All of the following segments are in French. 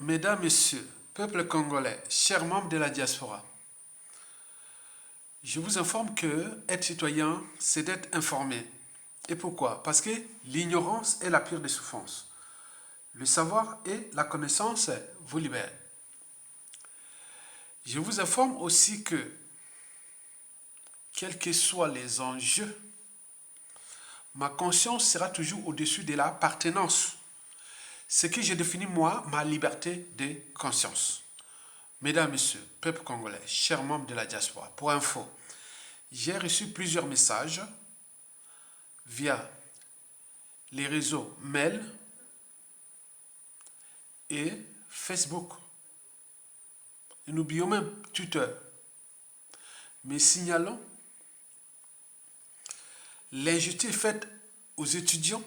Mesdames, Messieurs, peuple congolais, chers membres de la diaspora, je vous informe que être citoyen, c'est d'être informé. Et pourquoi? Parce que l'ignorance est la pire des souffrances. Le savoir et la connaissance vous libèrent. Je vous informe aussi que, quels que soient les enjeux, ma conscience sera toujours au-dessus de l'appartenance. Ce que j'ai défini, moi, ma liberté de conscience. Mesdames, Messieurs, peuple congolais, chers membres de la diaspora, pour info, j'ai reçu plusieurs messages via les réseaux mail et Facebook. Et n'oublions même Twitter. Mais signalons l'injustice faite aux étudiants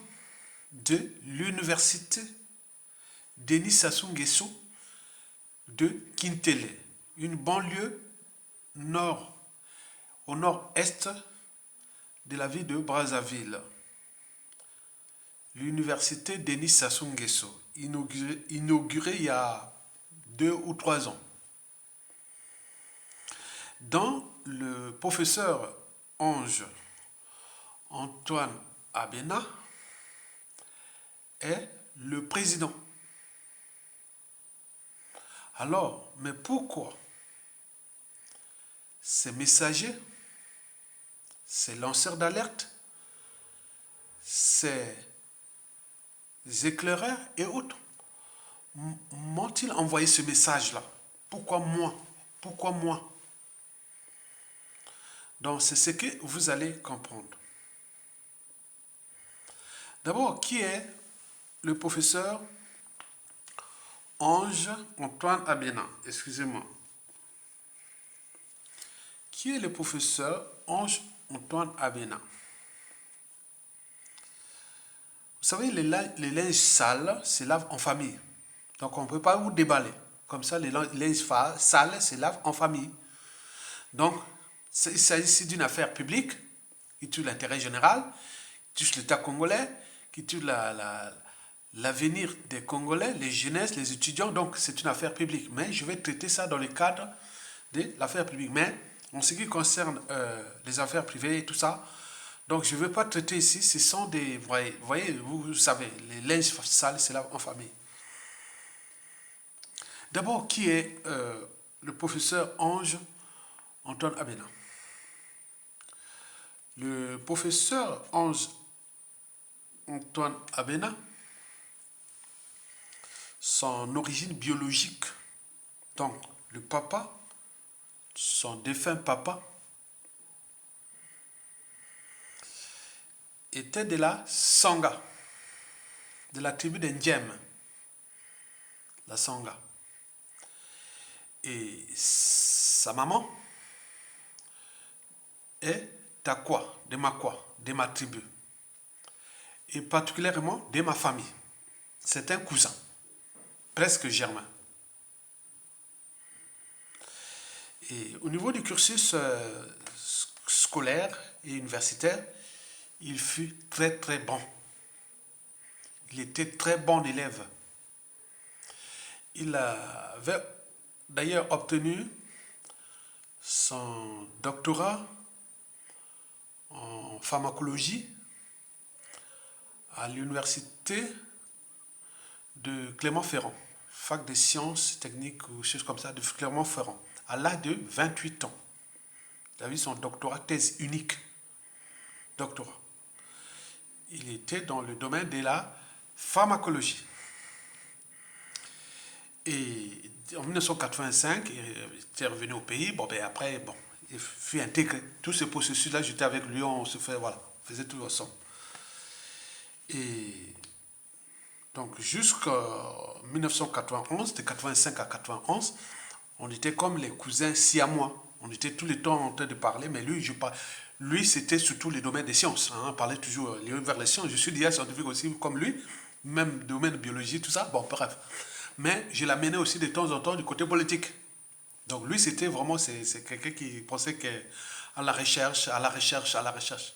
de l'université Denis Sassou Nguesso de Kintele, une banlieue au nord-est de la ville de Brazzaville. L'université Denis Sassou Nguesso, inaugurée il y a 2 ou 3 ans. Dont le professeur Ange Antoine Abena est le président. Alors, mais pourquoi ces messagers, ces lanceurs d'alerte, ces éclaireurs et autres m'ont-ils envoyé ce message-là? Pourquoi moi? Pourquoi moi? Donc, c'est ce que vous allez comprendre. D'abord, qui est le professeur Ange Antoine Abena? Excusez-moi. Qui est le professeur Ange Antoine Abena? Vous savez, les linges sales se lavent en famille. Donc, on ne peut pas vous déballer. Comme ça, les linges sales se lavent en famille. Donc, il s'agit ici d'une affaire publique qui tue l'intérêt général, qui touche l'État congolais, qui tue l'avenir des Congolais, les jeunesses, les étudiants. Donc, c'est une affaire publique. Mais je vais traiter ça dans le cadre de l'affaire publique. Mais en ce qui concerne les affaires privées et tout ça, donc je ne veux pas traiter ici, ce sont des... vous savez, les linges sales se lavent en famille. D'abord, qui est le professeur Ange Antoine Abena? Le professeur Ange Antoine Abena, son origine biologique, donc le papa, son défunt papa, était de la Sangha, de la tribu d'Indiem, la Sangha. Et sa maman est Takwa, de ma tribu. Et particulièrement de ma famille. C'est un cousin, presque germain. Et au niveau du cursus scolaire et universitaire, il fut très très bon. Il était très bon élève. Il avait d'ailleurs obtenu son doctorat en pharmacologie à l'université de Clermont-Ferrand, fac des sciences techniques ou choses comme ça, de Clermont-Ferrand, à l'âge de 28 ans. Il a eu son doctorat, thèse unique. Doctorat. Il était dans le domaine de la pharmacologie. Et en 1985, il était revenu au pays. Bon, ben après, il fut intégré. Tout ce processus-là, j'étais avec lui, on faisait tout ensemble. Et donc, jusqu'en 1991, de 85 à 91, on était comme les cousins siamois. On était tout le temps en train de parler, mais lui c'était surtout les domaines des sciences. On parlait toujours vers les sciences. Je suis déjà scientifique aussi comme lui, même domaine de biologie, tout ça. Bon, bref. Mais je l'amenais aussi de temps en temps du côté politique. Donc lui, c'était vraiment, c'est quelqu'un qui pensait à la recherche, à la recherche, à la recherche.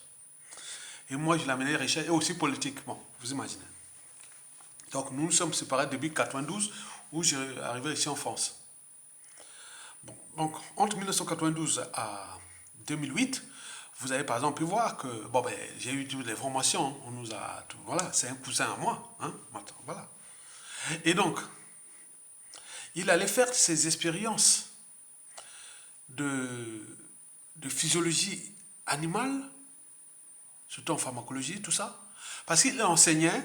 Et moi, je l'amenais recherche et aussi politique. Bon, vous imaginez. Donc nous nous sommes séparés depuis 92, où j'ai arrivé ici en France. Bon, donc, entre 1992 à 2008, vous avez par exemple pu voir que, bon, ben, j'ai eu toutes les formations, on nous a, tout, voilà, c'est un cousin à moi, hein, maintenant, voilà. Et donc, il allait faire ses expériences de, de physiologie animale, surtout en pharmacologie, tout ça, parce il enseignait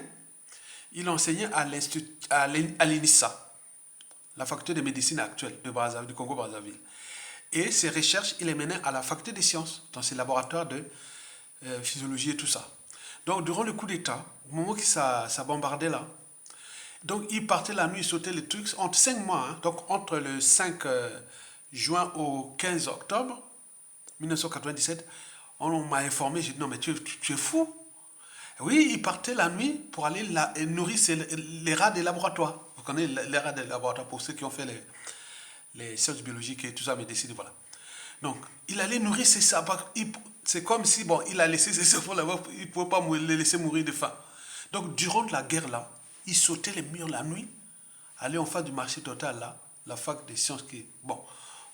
à l'INISA, la faculté de médecine actuelle de Brazzaville, du Congo-Brazzaville. Et ses recherches, il les menait à la faculté des sciences, dans ses laboratoires de physiologie et tout ça. Donc, durant le coup d'État, au moment que ça bombardait là, donc il partait la nuit, il sautait les trucs entre 5 mois, hein, donc entre le 5 juin au 15 octobre 1997, on m'a informé, j'ai dit non mais tu es fou. Oui, il partait la nuit pour aller nourrir les rats des laboratoires. Vous connaissez les rats des laboratoires pour ceux qui ont fait les sciences biologiques et tout ça, médecine, voilà. Donc, il allait nourrir ses sabbats. C'est comme si, bon, il a laissé ses cerveaux là-bas, il ne pouvait pas les laisser mourir de faim. Donc, durant la guerre là, il sautait les murs la nuit, allait en face du marché total là, la fac des sciences qui, bon,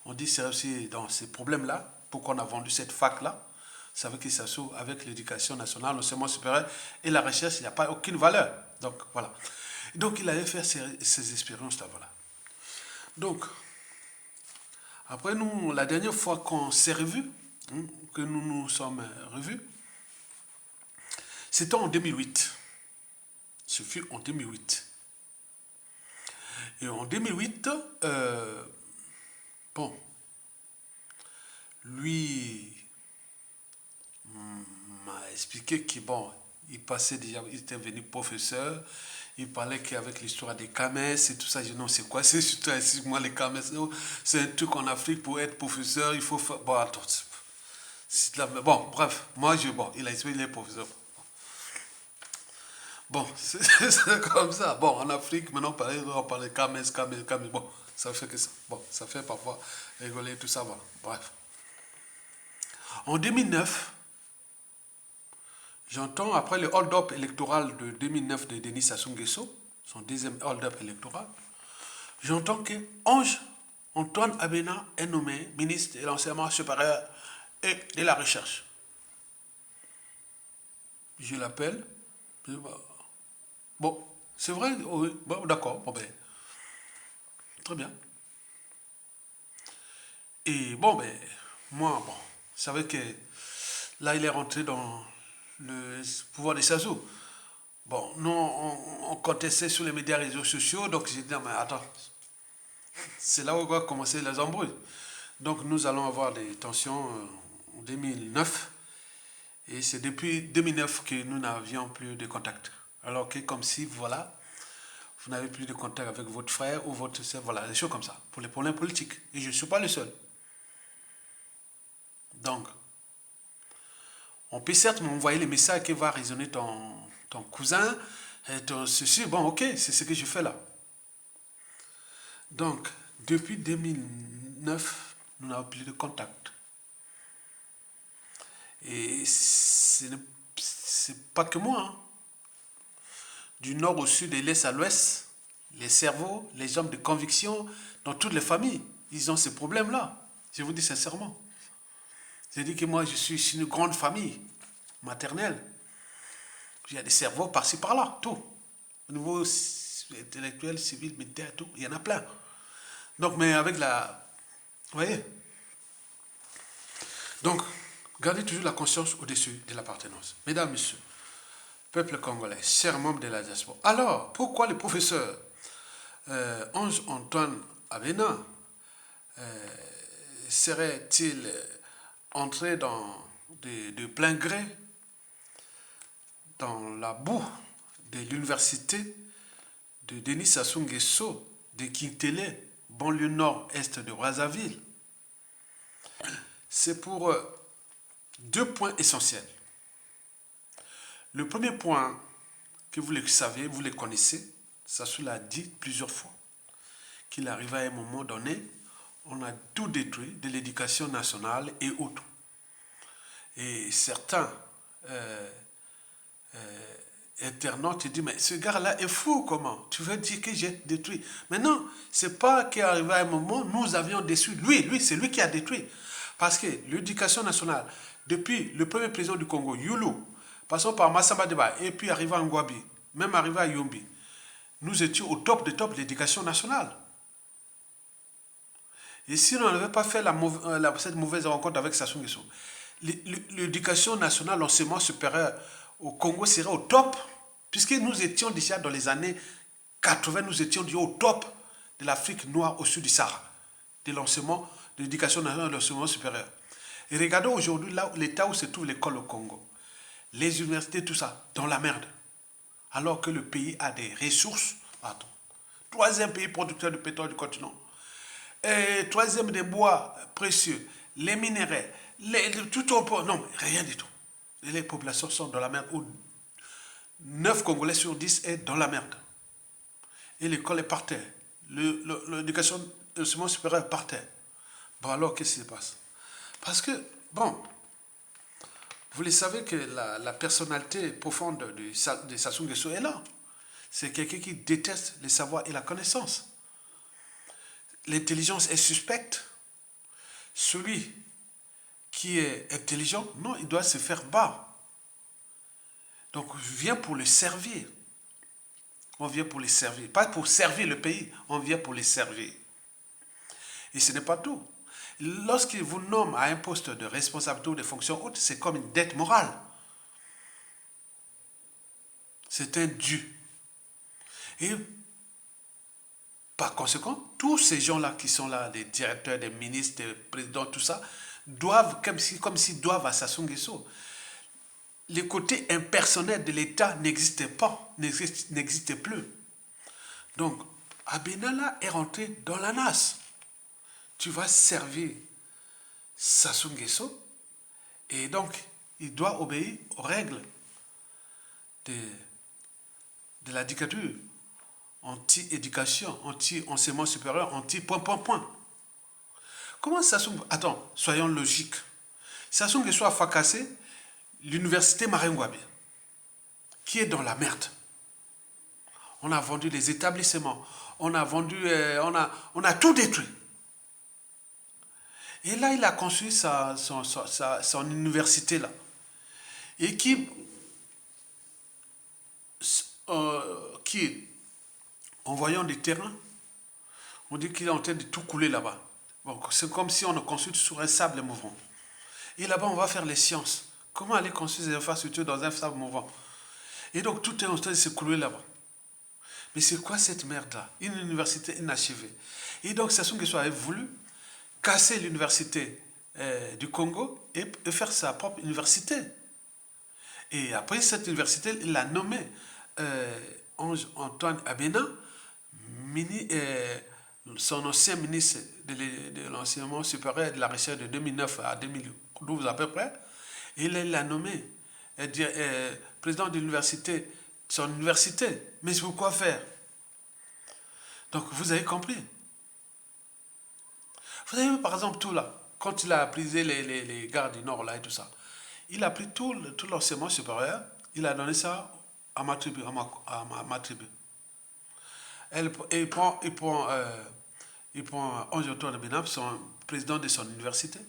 on dit c'est aussi dans ces problèmes-là, pourquoi on a vendu cette fac-là. Ça veut qu'il s'associe avec l'éducation nationale, l'enseignement supérieur et la recherche, il n'y a pas aucune valeur. Donc, voilà. Donc, il allait faire ces expériences-là, voilà. Donc, après nous, la dernière fois qu'on s'est revus, hein, que nous nous sommes revus, c'était en 2008. Ce fut en 2008. Et en 2008, bon, lui m'a expliqué qu'il bon, il passait déjà, il était venu professeur, il parlait qu'avec l'histoire des Kames et tout ça, je dis non, c'est quoi, c'est surtout ici, moi les Kames, c'est un truc en Afrique pour être professeur, il faut faire, bon, attends, bon, bref, moi, bon, il a expliqué, il est professeur. Bon, c'est comme ça. Bon, en Afrique, maintenant, on parle de Kames, bon, ça fait que ça. Bon, ça fait parfois rigoler, tout ça, voilà. Bref. En 2009, j'entends, après le hold-up électoral de 2009 de Denis Sassou Nguesso, son deuxième hold-up électoral, j'entends que Antoine Abena est nommé ministre de l'enseignement supérieur et de la recherche. Je l'appelle. Bon, c'est vrai, oui, bon, d'accord, bon ben, très bien. Et bon, ben, moi, bon, je savais que là, il est rentré dans le pouvoir des Sassou. Bon, nous, on contestait sur les médias réseaux sociaux, donc j'ai dit, non, mais attends, c'est là où on va commencer les embrouilles. Donc, nous allons avoir des tensions en 2009, et c'est depuis 2009 que nous n'avions plus de contact. Alors que, comme si, voilà, vous n'avez plus de contact avec votre frère ou votre soeur, voilà, des choses comme ça, pour les problèmes politiques. Et je ne suis pas le seul. Donc, on peut certes m'envoyer les messages qui va résonner ton cousin, ton ceci, bon ok, c'est ce que je fais là. Donc, depuis 2009, nous n'avons plus de contact. Et c'est pas que moi. Hein. Du nord au sud et l'est à l'ouest, les cerveaux, les hommes de conviction, dans toutes les familles, ils ont ces problèmes-là. Je vous dis sincèrement. J'ai dit que moi, je suis une grande famille maternelle. Il y a des cerveaux par-ci, par-là, tout. Au niveau intellectuel, civil, militaire, tout, il y en a plein. Donc, mais avec la... Vous voyez? Donc, gardez toujours la conscience au-dessus de l'appartenance. Mesdames, Messieurs, peuple congolais, chers membres de la diaspora. Alors, pourquoi le professeur Ange Antoine Abena serait-il entré de plein gré dans la boue de l'université de Denis Sassou Nguesso de Kintélé, banlieue nord-est de Brazzaville? C'est pour deux points essentiels. Le premier point, que vous le savez, vous le connaissez, Sassou l'a dit plusieurs fois, qu'il arrive à un moment donné, on a tout détruit de l'éducation nationale et autres. Et certains internaute, il dit, mais ce gars-là est fou, comment? Tu veux dire que j'ai détruit? Mais non, c'est pas qu'arrivé à un moment, nous avions détruit. C'est lui qui a détruit. Parce que l'éducation nationale, depuis le premier président du Congo, Youlou, passons par Massamba Deba, et puis arrivé à Ngwabi, même arrivé à Yombi, nous étions au top de l'éducation nationale. Et si on n'avait pas fait cette mauvaise rencontre avec Sassou Nguesso, l'éducation nationale, l'enseignement supérieur au Congo serait au top, puisque nous étions déjà dans les années 80, nous étions déjà au top de l'Afrique noire au sud du Sahara, de l'enseignement, de l'éducation nationale et de l'enseignement supérieur. Et regardons aujourd'hui l'état où se trouve l'école au Congo. Les universités, tout ça, dans la merde. Alors que le pays a des ressources. Pardon. Troisième pays producteur de pétrole du continent. Et troisième des bois précieux, les minéraux, tout au pot. Non, rien du tout. Les populations sont dans la merde. 9 Congolais sur 10 est dans la merde. Et l'école est par terre. L'éducation, l'enseignement supérieur est par terre. Bon, alors, qu'est-ce qui se passe? Parce que, bon, vous le savez que la personnalité profonde de Sassou Nguesso est là. C'est quelqu'un qui déteste le savoir et la connaissance. L'intelligence est suspecte. Celui qui est intelligent, non, il doit se faire bas. Donc, on vient pour le servir. On vient pour les servir. Pas pour servir le pays, on vient pour les servir. Et ce n'est pas tout. Lorsqu'il vous nomme à un poste de responsabilité ou de fonction haute, c'est comme une dette morale. C'est un dû. Et par conséquent, tous ces gens-là qui sont là, les directeurs, les ministres, les présidents, tout ça, doivent, comme s'ils doivent à Sassou Nguesso. Le côté impersonnel de l'État n'existait pas, n'existait plus. Donc, Abenala est rentré dans la nasse. Tu vas servir Sassou Nguesso et donc il doit obéir aux règles de la dictature, anti-éducation, anti-enseignement supérieur, anti-point. Comment Sassou... Attends, soyons logiques. Sassou Nguesso a fracassé l'université Marengwabi, qui est dans la merde. On a vendu les établissements, on a tout détruit. Et là, il a construit son université là. Et qui, en voyant des terrains, on dit qu'il est en train de tout couler là-bas. Bon, c'est comme si on construit sur un sable mouvant. Et là-bas, on va faire les sciences. Comment aller construire des infrastructures dans un sable mouvant? Et donc, tout est en train de s'écrouler là-bas. Mais c'est quoi cette merde-là? Une université inachevée. Et donc, Sassou Nguesso avait voulu casser l'université du Congo et faire sa propre université. Et après cette université, il l'a nommé Antoine Abena, son ancien ministre de l'enseignement supérieur et de la recherche de 2009 à 2012 à peu près. Et il l'a nommé président de l'université, son université. Mais pourquoi faire? Donc vous avez compris. Vous avez vu par exemple tout là, quand il a prisé les gars du Nord là et tout ça, il a pris tout l'enseignement supérieur, il a donné ça à ma tribu, à ma tribu. Et il prend Ange-Antoine Benab, son président de son université,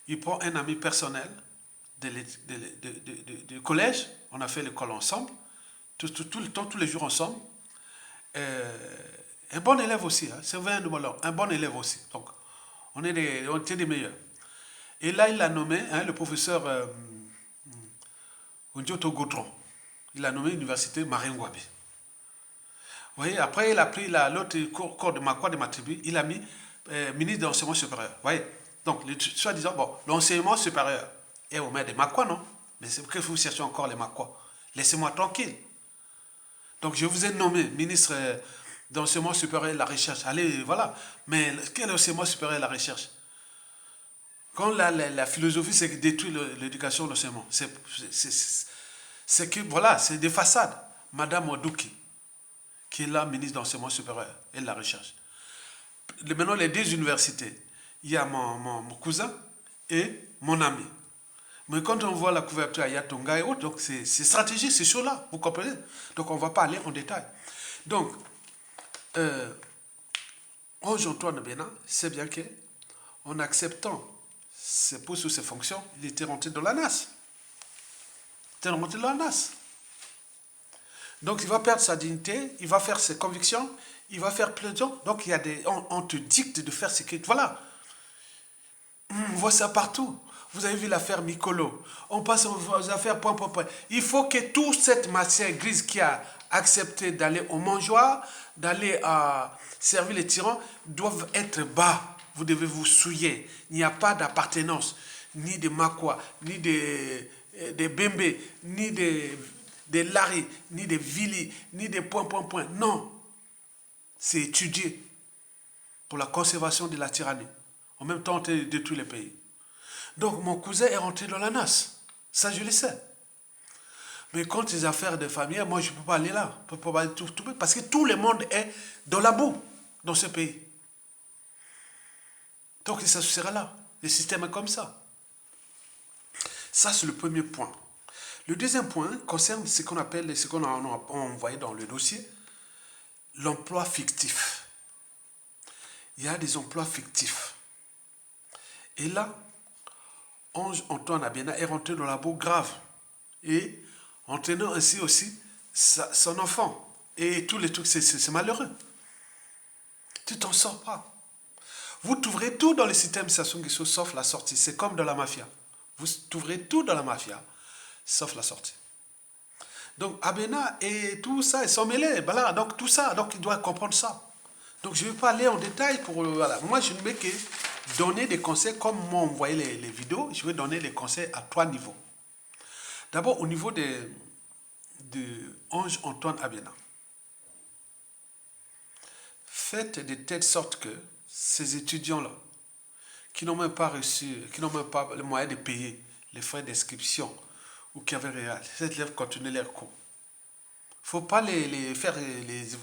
il prend un ami personnel de collège, on a fait l'école ensemble, tout le temps, tous les jours ensemble, un bon élève aussi, hein, c'est vrai, un bon élève aussi, donc on était des meilleurs. Et là, il a nommé le professeur Ondioto Gautron. Il a nommé l'université Marengwabi. Vous voyez, après, il a pris l'autre corps de ma tribu, il a mis ministre de l'enseignement supérieur. Vous voyez, donc, soi-disant, bon, l'enseignement supérieur est aux mains des Makwa, non? Mais c'est que vous cherchez encore les Makwa. Laissez-moi tranquille. Donc, je vous ai nommé ministre d'enseignement supérieur et de la recherche. Allez, voilà. Mais quel enseignement supérieur et de la recherche? Quand la philosophie, c'est détruire l'éducation, l'enseignement. C'est que, voilà, c'est des façades. Madame Odouki, qui est là, ministre d'enseignement supérieur et de la recherche. Maintenant, les deux universités, il y a mon cousin et mon ami. Mais quand on voit la couverture à Yatonga et autres, donc c'est stratégique, c'est chaud là, vous comprenez? Donc on ne va pas aller en détail. Donc, Ange-Antoine Bénin, c'est bien que, en acceptant ses postes ou ses fonctions, il était rentré dans la NAS. Il était rentré dans la NAS. Donc il va perdre sa dignité, il va faire ses convictions, il va faire plein de gens. Donc il y a on te dicte de faire ce que... Voilà. On voit ça partout. Vous avez vu l'affaire Mikolo. On passe aux affaires point, point, point. Il faut que toute cette matière grise qui a accepté d'aller au mangeoir, d'aller à servir les tyrans, doivent être bas. Vous devez vous souiller. Il n'y a pas d'appartenance, ni de Makwa, ni de Bembe, ni de Larry, ni de Vili, ni de point, point, point. Non. C'est étudié pour la conservation de la tyrannie. En même temps, on détruit les pays. Donc, mon cousin est rentré dans la NAS. Ça, je le sais. Mais quand les affaires de famille, moi, je ne peux pas aller là. Je peux pas aller tout, parce que tout le monde est dans la boue dans ce pays. Donc, ça sera là. Le système est comme ça. Ça, c'est le premier point. Le deuxième point concerne ce qu'on appelle, ce qu'on a envoyé dans le dossier, l'emploi fictif. Il y a des emplois fictifs. Et là, Ange-Antoine Abena est rentré dans la boue grave. Et entraînant ainsi aussi son enfant. Et tous les trucs, c'est malheureux. Tu t'en sors pas. Vous trouverez tout dans le système Sassou Nguesso sauf la sortie. C'est comme dans la mafia. Vous trouverez tout dans la mafia sauf la sortie. Donc Abena et tout ça, ils sont mêlés. Voilà, donc tout ça, donc il doit comprendre ça. Donc je ne vais pas aller en détail pour... Voilà. Moi, je ne vais que donner des conseils, comme moi, on voyait les vidéos, je vais donner des conseils à 3 niveaux. D'abord, au niveau de Ange-Antoine Abena. Faites de telle sorte que ces étudiants-là, qui n'ont même pas reçu, qui n'ont même pas le moyen de payer les frais d'inscription, ou qui avaient réel, ces élèves continuent leur cours. Il ne faut pas les faire...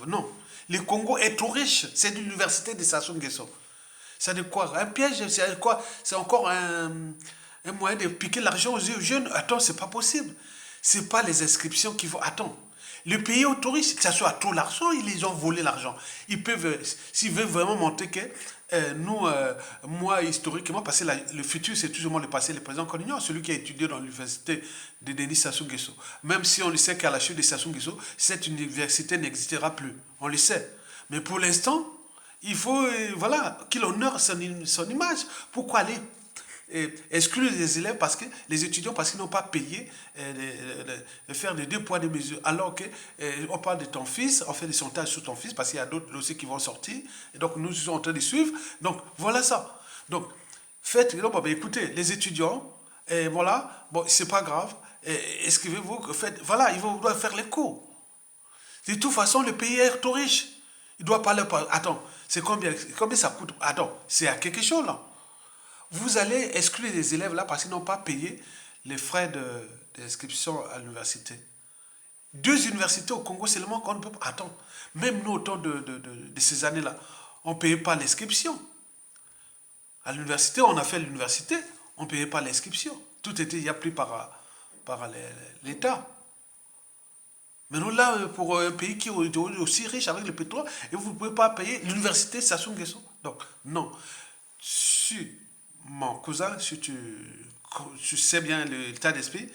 non. Le Congo est trop riche. C'est l'université de Sassou Nguesso. C'est de quoi? Un piège? C'est quoi? C'est encore un moyen de piquer l'argent aux jeunes? Attends, c'est pas possible. C'est pas les inscriptions qui vont... Attends. Le pays est riche, que ça soit tout l'argent, ils ont volé l'argent. Ils peuvent, s'ils veulent vraiment montrer que moi, historiquement, parce que le futur, c'est toujours moi le passé, le présent qu'on ignore, celui qui a étudié dans l'université de Denis Sassou Nguesso. Même si on le sait qu'à la chute de Sassou Nguesso, cette université n'existera plus. On le sait. Mais pour l'instant, il faut voilà, qu'il honore son image. Pourquoi aller exclure les élèves, parce que les étudiants, parce qu'ils n'ont pas payé de faire des 2 poids 2 mesures, alors que on parle de ton fils, on fait des sondages sur ton fils, parce qu'il y a d'autres dossiers qui vont sortir, et donc nous sommes en train de suivre. Donc voilà ça. Donc faites, donc, écoutez, les étudiants, voilà, bon, c'est pas grave, inscrivez-vous, faites, voilà, ils doivent faire les cours. De toute façon, le pays est trop riche. Il doit pas leur parler. Attends, c'est combien ça coûte? Attends, c'est à quelque chose là. Vous allez exclure les élèves là parce qu'ils n'ont pas payé les frais d'inscription à l'université. 2 universités au Congo seulement qu'on ne peut pas. Attends, même nous, au temps de ces années-là, on ne payait pas l'inscription. À l'université, on a fait l'université, on ne payait pas l'inscription. Tout était pris par l'État. Maintenant là, pour un pays qui est aussi riche avec le pétrole, et vous ne pouvez pas payer l'université Sassou Nguesso. Donc, non. Si mon cousin, si tu sais bien l'état d'esprit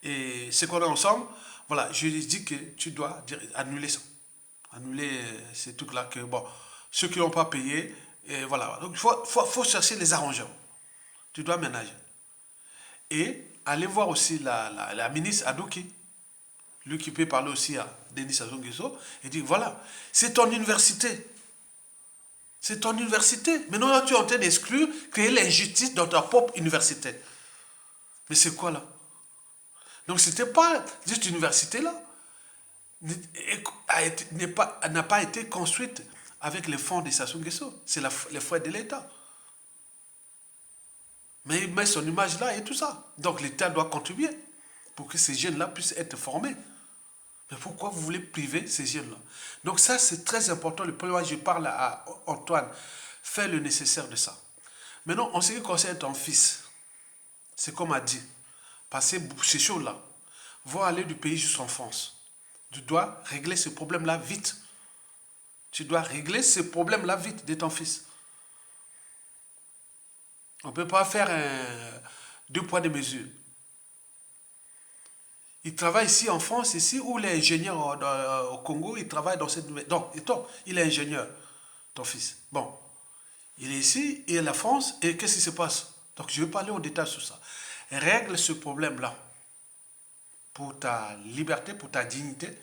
et ce qu'on a ensemble, voilà, je lui dis que tu dois annuler ça. Annuler ces trucs-là que, bon, ceux qui n'ont pas payé, et voilà. Donc, il faut chercher les arrangements. Tu dois ménager. Et aller voir aussi la ministre Adouki, lui qui peut parler aussi à Denis Sassou Nguesso, et dire, voilà, c'est ton université. C'est ton université. Maintenant, là, tu es en train d'exclure, créer l'injustice dans ta propre université. Mais c'est quoi là? Donc, ce n'était pas juste une université là. N'a pas été construite avec les fonds de Sassou Nguesso. C'est les frais de l'État. Mais il met son image là et tout ça. Donc, l'État doit contribuer pour que ces jeunes-là puissent être formés. Mais pourquoi vous voulez priver ces jeunes-là? Donc ça, c'est très important. Le premier, je parle à Antoine. Fais le nécessaire de ça. Maintenant, en ce qui concerne ton fils, c'est comme a dit. passer ces choses-là, vont aller du pays jusqu'en France. Tu dois régler ce problème-là vite. Tu dois régler ce problème-là vite de ton fils. On ne peut pas faire deux poids, deux mesures. Il travaille ici en France, ici, où il est ingénieur au Congo, il travaille dans cette... Donc, il est ingénieur, ton fils. Bon, il est ici, il est la France, et qu'est-ce qui se passe? Donc, je vais parler en détail sur ça. Règle ce problème-là pour ta liberté, pour ta dignité,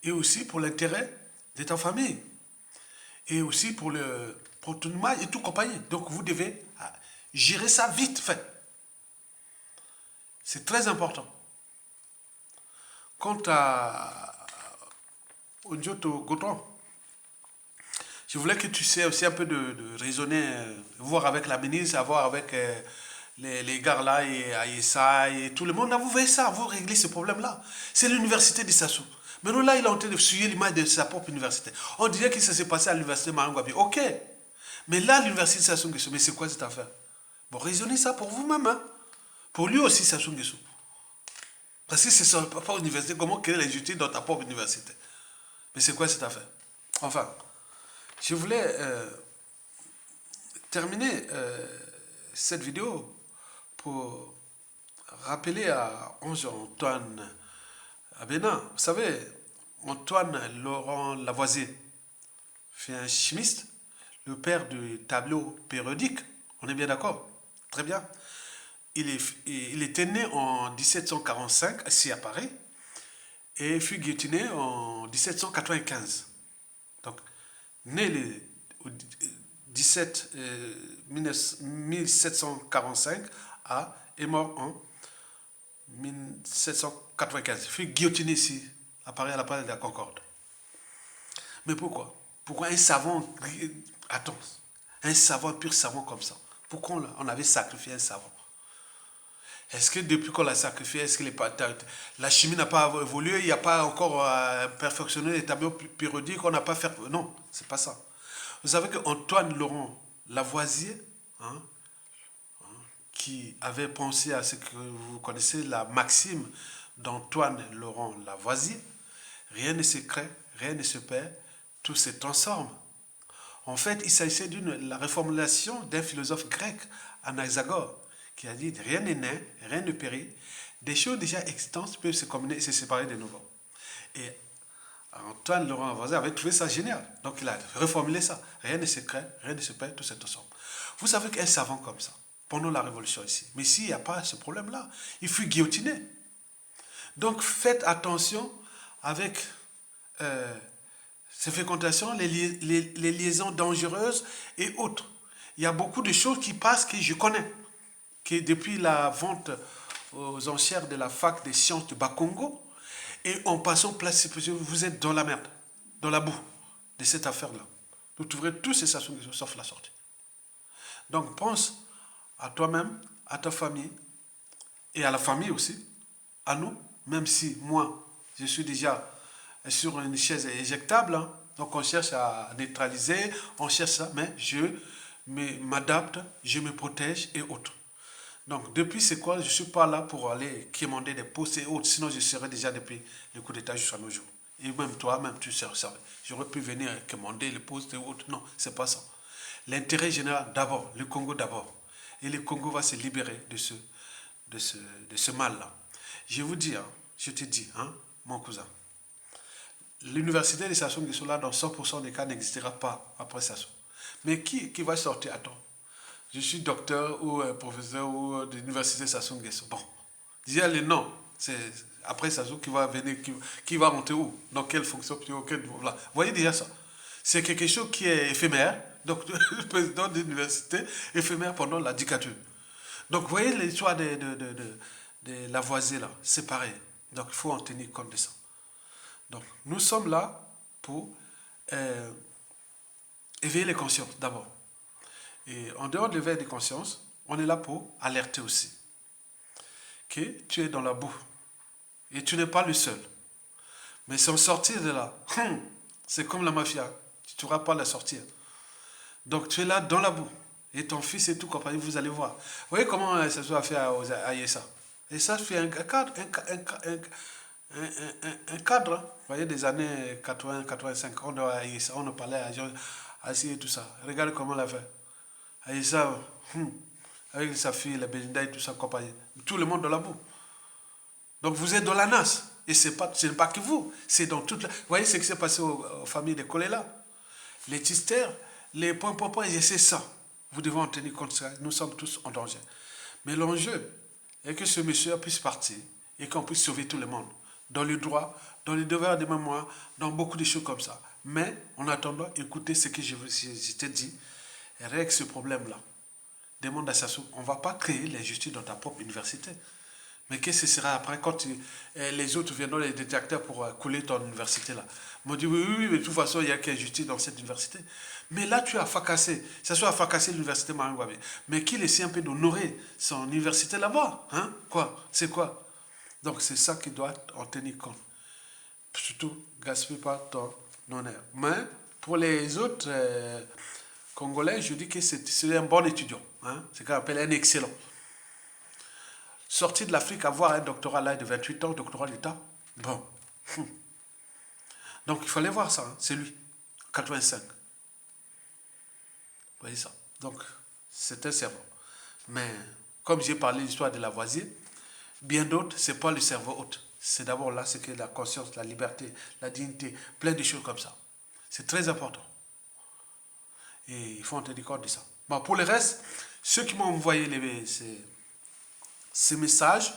et aussi pour l'intérêt de ta famille, et aussi pour tout le monde et tout compagnie. Donc, vous devez gérer ça vite fait. C'est très important. Quant à Ondjoto Goton, je voulais que tu sais aussi un peu de raisonner, voir avec la ministre, voir avec les gars là, et Aïssa, et tout le monde. Là, vous voyez ça, vous réglez ce problème-là. C'est l'université de Sassou. Maintenant, là, il est en train de souiller l'image de sa propre université. On dirait que ça s'est passé à l'université Marangwabi. Ok. Mais là, l'université de Sassou Nguesso, mais c'est quoi cette affaire? Bon, raisonnez ça pour vous-même. Hein. Pour lui aussi, Sassou Nguesso. Parce que c'est son propre université. Comment créer l'injustice dans ta propre université? Mais c'est quoi cette affaire? Enfin, je voulais terminer cette vidéo pour rappeler à Ange-Antoine Abena. Vous savez, Antoine Laurent Lavoisier, c'est un chimiste, le père du tableau périodique. On est bien d'accord? Très bien. Il était né en 1745, ici à Paris, et fut guillotiné en 1795. Donc, né le 1745 est mort en 1795. Il fut guillotiné ici, à Paris, à la place de la Concorde. Mais pourquoi? Pourquoi un savant, attends, un savant, un pur savant comme ça? Pourquoi on avait sacrifié un savant? Est-ce que depuis qu'on l'a sacrifié, est-ce que la chimie n'a pas évolué, il n'y a pas encore perfectionné les tableaux périodiques, on n'a pas fait... Non, c'est pas ça. Vous savez qu'Antoine Laurent Lavoisier, hein, qui avait pensé à ce que vous connaissez, la maxime d'Antoine Laurent Lavoisier, rien ne se crée, rien ne se perd, tout se transforme. En fait, il s'agissait de la reformulation d'un philosophe grec, Anaxagore, qui a dit rien n'est né, rien ne périt, des choses déjà existantes peuvent se combiner et se séparer de nouveau. Et Antoine Laurent Lavoisier avait trouvé ça génial. Donc il a reformulé ça. Rien ne se crée, rien ne se perd, tout c'est ensemble. Vous savez qu'un savant comme ça, pendant la Révolution ici, mais s'il n'y a pas ce problème-là, il fut guillotiné. Donc faites attention avec ces fécondations, les liaisons dangereuses et autres. Il y a beaucoup de choses qui passent que je connais. Que depuis la vente aux enchères de la fac des sciences de Bakongo, et en passant place, vous êtes dans la merde, dans la boue de cette affaire-là. Vous trouverez tous ces stations sauf la sortie. Donc pense à toi-même, à ta famille, et à la famille aussi, à nous, même si moi, je suis déjà sur une chaise éjectable, hein, donc on cherche à neutraliser, on cherche ça, mais je m'adapte, je me protège et autres. Donc, depuis c'est quoi? Je ne suis pas là pour aller quémander des postes et autres, sinon je serais déjà depuis le coup d'État jusqu'à nos jours. Et même toi, même tu sais, j'aurais pu venir quémander les postes et autres. Non, c'est pas ça. L'intérêt général d'abord, le Congo d'abord. Et le Congo va se libérer de ce mal-là. Je vous dis, hein, je te dis, hein, mon cousin, l'université de Sassou Nguesso, là, dans 100% des cas, n'existera pas après Sassou. Mais qui va sortir? Attends. Je suis docteur ou professeur ou de l'université Sassou Nguesso. Bon, dire les noms, c'est après Sassou qui va venir, qui va monter où? Dans quelle fonction? Voilà. Vous voyez déjà ça? C'est quelque chose qui est éphémère. Donc, le président de l'université, éphémère pendant la dictature. Donc, vous voyez l'histoire de Lavoisier là, c'est pareil. Donc, il faut en tenir compte de ça. Donc, nous sommes là pour éveiller les consciences d'abord. Et en dehors de l'éveil des consciences, on est là pour alerter aussi. Que tu es dans la boue. Et tu n'es pas le seul. Mais sans sortir de là, c'est comme la mafia. Tu ne pourras pas la sortir. Donc tu es là dans la boue. Et ton fils et tout compagnie, vous allez voir. Vous voyez comment ça se fait à Yessa? Et ça fait un cadre, un cadre, hein. Vous voyez, des années 80, 85, on parlait à Jean Assis et tout ça. Regardez comment elle a fait. Aïssa, avec sa fille, la Belinda et tout ça, compagnie. Tout le monde dans la boue. Donc vous êtes dans la NAS. Et ce n'est pas que vous. C'est dans toute la... Vous voyez ce qui s'est passé aux familles de Kolela. Les tisters, les points, et c'est ça. Vous devez en tenir compte. Nous sommes tous en danger. Mais l'enjeu est que ce monsieur puisse partir et qu'on puisse sauver tout le monde. Dans le droit, dans les devoirs de mémoire, dans beaucoup de choses comme ça. Mais en attendant, écoutez ce que je t'ai dit. Règle ce problème-là. Demande à Sassou, on ne va pas créer l'injustice dans ta propre université. Mais qu'est-ce que ce sera après quand les autres viendront, les détracteurs, pour couler ton université là? Ils m'ont dit oui, mais de toute façon, il n'y a qu'injustice dans cette université. Mais là, tu as fracassé. Ça soit fracassé l'université Marine Guavé. Mais qu'il essaie un peu d'honorer son université là-bas. Hein? Quoi? C'est quoi? Donc, c'est ça qui doit en tenir compte. Surtout, gaspille pas ton honneur. Mais pour les autres Congolais, je dis que c'est un bon étudiant. Hein? C'est ce qu'on appelle un excellent. Sorti de l'Afrique, avoir un doctorat là de 28 ans, doctorat d'État. Bon. Donc il fallait voir ça, hein. C'est lui. 85. Vous voyez ça. Donc c'est un cerveau. Mais comme j'ai parlé de l'histoire de Lavoisier, bien d'autres, c'est pas le cerveau haute. C'est d'abord là, c'est que la conscience, la liberté, la dignité, plein de choses comme ça. C'est très important. Et il faut en tenir compte de ça. Bon, pour le reste, ceux qui m'ont envoyé ces messages,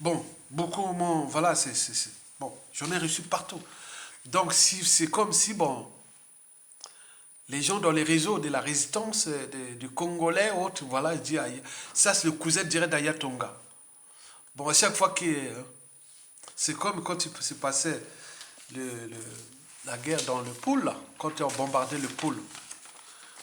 bon, beaucoup m'ont, voilà, bon, j'en ai reçu partout. Donc, c'est comme si, bon, les gens dans les réseaux de la résistance du Congolais, autres, voilà, ils disent, ça c'est le cousin direct d'Ayatonga. Bon, à chaque fois que, c'est comme quand il se passait la guerre dans le pôle, là, quand on bombardait le pôle,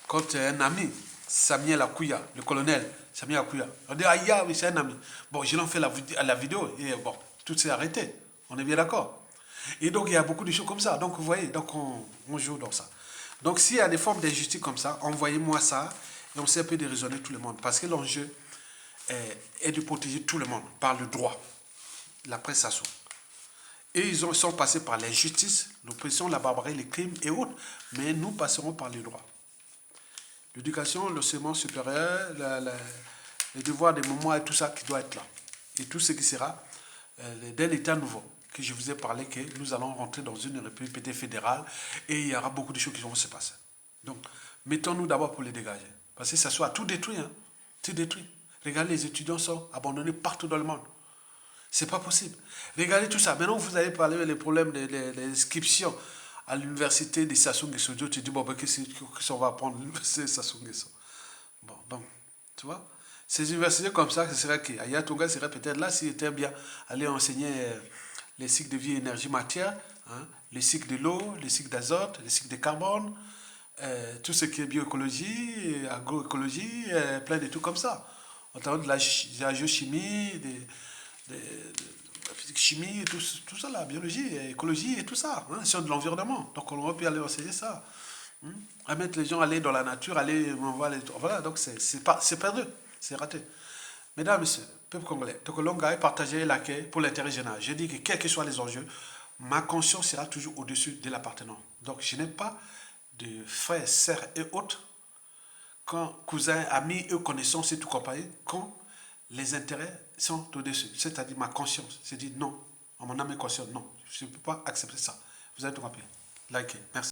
quand un ami, Samuel Akouya, le colonel Samuel Akouya, on dit aïe, oui, c'est un ami. Bon, je l'en fais la vidéo et bon, tout s'est arrêté. On est bien d'accord. Et donc, il y a beaucoup de choses comme ça. Donc, vous voyez, donc on joue dans ça. Donc, s'il y a des formes d'injustice comme ça, envoyez-moi ça et on sait un peu de raisonner tout le monde. Parce que l'enjeu est de protéger tout le monde par le droit, la prestation. Et ils sont passés par l'injustice, l'oppression, la barbarie, les crimes et autres. Mais nous passerons par le droit. L'éducation, l'enseignement supérieur, les devoirs des mémoires et tout ça qui doit être là. Et tout ce qui sera d'un État nouveau, que je vous ai parlé, que nous allons rentrer dans une république fédérale et il y aura beaucoup de choses qui vont se passer. Donc, mettons-nous d'abord pour les dégager. Parce que ça soit tout détruit, hein. Tout détruit. Regardez, les étudiants sont abandonnés partout dans le monde. C'est pas possible. Regardez tout ça. Maintenant, vous allez parler des problèmes des inscriptions à l'université de Sassou Nguesso. Tu dis, bon, ben, qu'est-ce qu'on va apprendre à l'université de Sassou Nguesso? Bon, donc, tu vois, ces universités comme ça, ce serait qui Ayatonga serait peut-être là s'il était bien aller enseigner les cycles de vie, énergie, matière, hein, les cycles de l'eau, les cycles d'azote, les cycles de carbone, tout ce qui est bioécologie, agroécologie, plein de trucs comme ça. En termes de la géochimie, de la physique chimie, tout ça, la biologie, écologie et tout ça, hein, sur de l'environnement. Donc on aurait pu aller enseigner ça. À mettre les gens à aller dans la nature, aller voir les... Voilà, donc c'est perdu, c'est raté. Mesdames, Messieurs, peuple congolais, Tokolonga est partagé l'accueil pour l'intérêt général. Je dis que quels que soient les enjeux, ma conscience sera toujours au-dessus de l'appartenance. Donc je n'ai pas de frères, sœurs et autres, quand cousins, amis et connaissances et tout compagnie, quand les intérêts sont au-dessus. C'est-à-dire ma conscience. C'est dit non, en mon âme et conscience, non. Je ne peux pas accepter ça. Vous avez tout compris. Likez. Merci.